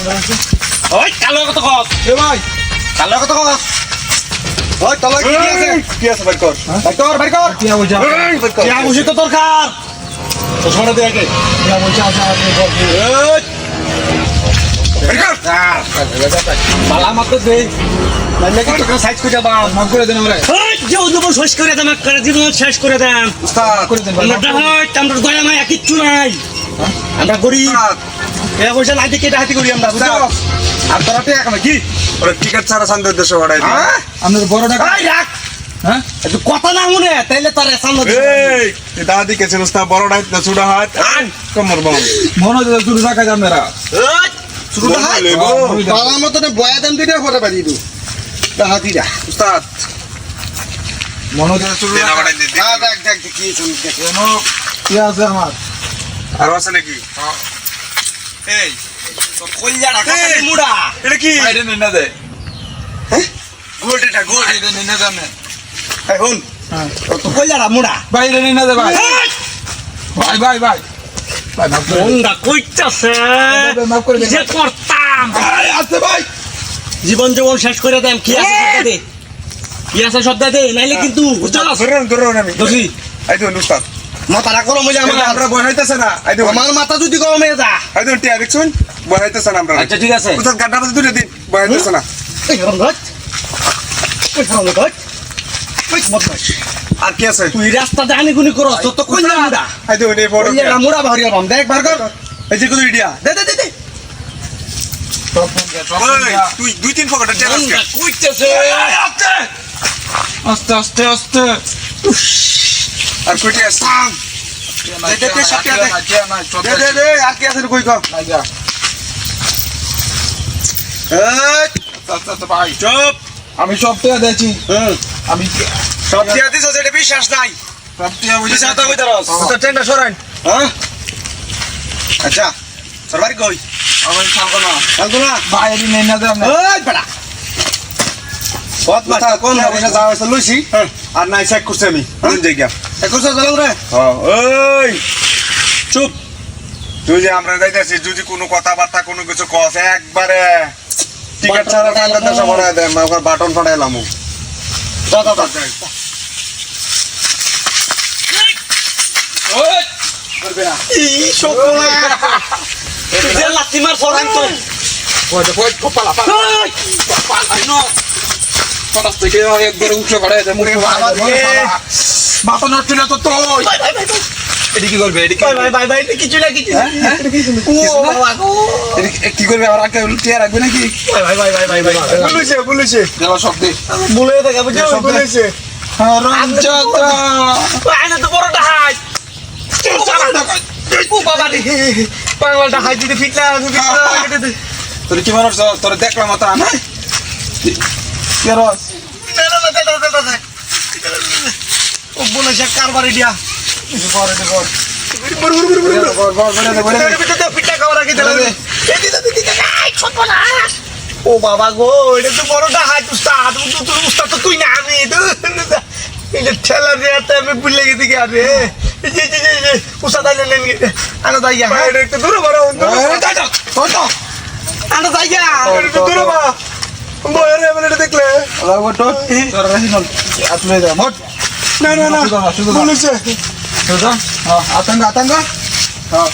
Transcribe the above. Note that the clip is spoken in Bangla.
ওই কালো কত কস এ ভাই কালো কত কস ওই তলা কি আছে ভাই কর ভাই কর কি বুঝা কি বুঝি তো দরকার তো ছড়া দে আগে কি বুঝা আছে ভাই কর মালা মাত্র দে নাইলে কি তোকে সাইজ করে দাও মাফ করে দেন আমরা ওই যে উদ্যোগ শেষ করে দেন করে জীবন শেষ করে দেন উস্তাদ করে দেন ভাই আমরা হয় আমরা দয়া মায়া কিচ্ছু নাই আমরা গরিব এ পয়সা নাই কেটে হাতি করি আমরা বুঝছো আর তোরা তে এখন কি ওরা টিকিট ছাড়া শান্তির দেশে বাড়াই দিই হ্যাঁ আপনার বড় টাকা এই রাখ হ্যাঁ একটু কথা না মনে তাইলে তোর সামনে এই দাদি কে ছিলস না বড় ডাইত না চুড়া হাত কমর বাম মনে হচ্ছে শুরু টাকা আপনারা শুরু না হয় পালা মত না বয়া দাম দিতে পড়ে বাড়ি দু হাতিরা উস্তাদ মনে হচ্ছে শুরু দেনা বাড়াই দিই না দেখ দেখ কি শুন দেখ কেন কি আছে আমার আর আছে নাকি এই তো কইলা রাখা মুড়া এটা কি বাইরে নিয়ে না দে গোল্ড এটা গোল্ড বাইরে নিয়ে না জানে এই হুন তো কইলা মুড়া বাইরে নিয়ে না দে ভাই ভাই ভাই ভাই ভাই মাফ করে দেন মনটা কইতাছে মাফ করে দেন যে করতাম আছে ভাই জীবন জীবন শেষ করে দেন কি আছে সব দে কি আছে সব দে নাইলে কিন্তু চল ধরুন আমি দোষী আই দিন উস্তাদ মাথাটা গরম হইলে আমার আমরা বহাইতেছে না আই দিন আমার মাথা যদি গরম হয়ে যা আই দিন টিয়া দেখছুন বহাইতেছে না আমরা আচ্ছা ঠিক আছে উস্তাদ গাড্ডা বাজে দুলে দিন বহাইতেছে না এই গরম গছ ওই গরম গছ ওই মতমাস আর কি আছে তুই রাস্তা জানি গুনি করো তো কইলা মুড়া আই দিন এই বড় কইলা মুড়া ভারিয়া বাম দেখ বার কর এই যে কোন ইডিয়া দে দে দে দে টপ ফোন দে টপ ফোন ওই দে তুই দুই তিন পকেটে টিয়া মনটা কইতাছে আস্তে আস্তে আস্তে আর কইটি আছে দে, দে, সব টিয়া দে। দে দে দে আর কি আছে কই কর ভাই চুপ আমি সব টাকা দিয়েছি আমি সব টিয়া দিছ এটা বিশ্বাস নাই সব টাকা বুঝেছি বিশ্বাস তো কইতারস উস্তাদ টেন্ডা সরান হ্যাঁ আচ্ছা সরবারি কই আমি ছাড়বো না চলতো না বাইরে নিয়ে না দে আপনি ওই বেটা কত মাস কোন অবস্থা যাওয়া আছে লইছি আর নাই চেক করছি আমি কোন জায়গা করছ চলাম রে হ্যাঁ ওই চুপ তুই যে আমরা যাইতেছি যদি কোনো কথাবার্তা কোনো কিছু কস একবারে টিকিট ছাড়া টাকা দেশে ভরাই দেয় আমার বাটন ফাটাইলাম যা যা যা ওই করবে না ই সকলা তুই যে লাথি মার সরান তো কই পালা পালা পালা নো পালাস থেকে একবার উঠে পড়ে যায় মুড়ে মাথা নষ্ট না তো তুই ভাই ভাই ভাই এডি কি করবে এডি ভাই ভাই ভাই কিছু না কিছু ও বাবা গো কি করবে আর আগে টিয়া রাখবে নাকি ভাই ভাই ভাই ভাই ভাই বলেছে বলেছে দেওয়া সব দে বলে থাকে বুঝছো বলেছে রঞ্জতা আইনা তো বড়টা হাই ও বাবা রে পাগলটা হাই দিতে ফিটলা কেটে দে তোর কি মানুষ তোর দেখলাম মাথা না কি রস না না না না ও বলে সে কারবারে দিয়া পরে দে পর পিঠা খাওয়ার আগে দিলে ও বাবা গো এটা তো বড়টা হাই উস্তাদ তোর উস্তাদ তো তুই না আমি এটা ঠেলা রে আমি ভুলে গেছি কি আরে উস্তাদ আইলেন আনা যাইয়া এটা একটু দূরে বড় আনা যাইয়া একটু দূরে বা বয়ের এমন এটা দেখলে তোর রাহি নল আতলে যা মোট না না না শুধু বলেছে শুধু আতঙ্ক আতঙ্ক হ্যাঁ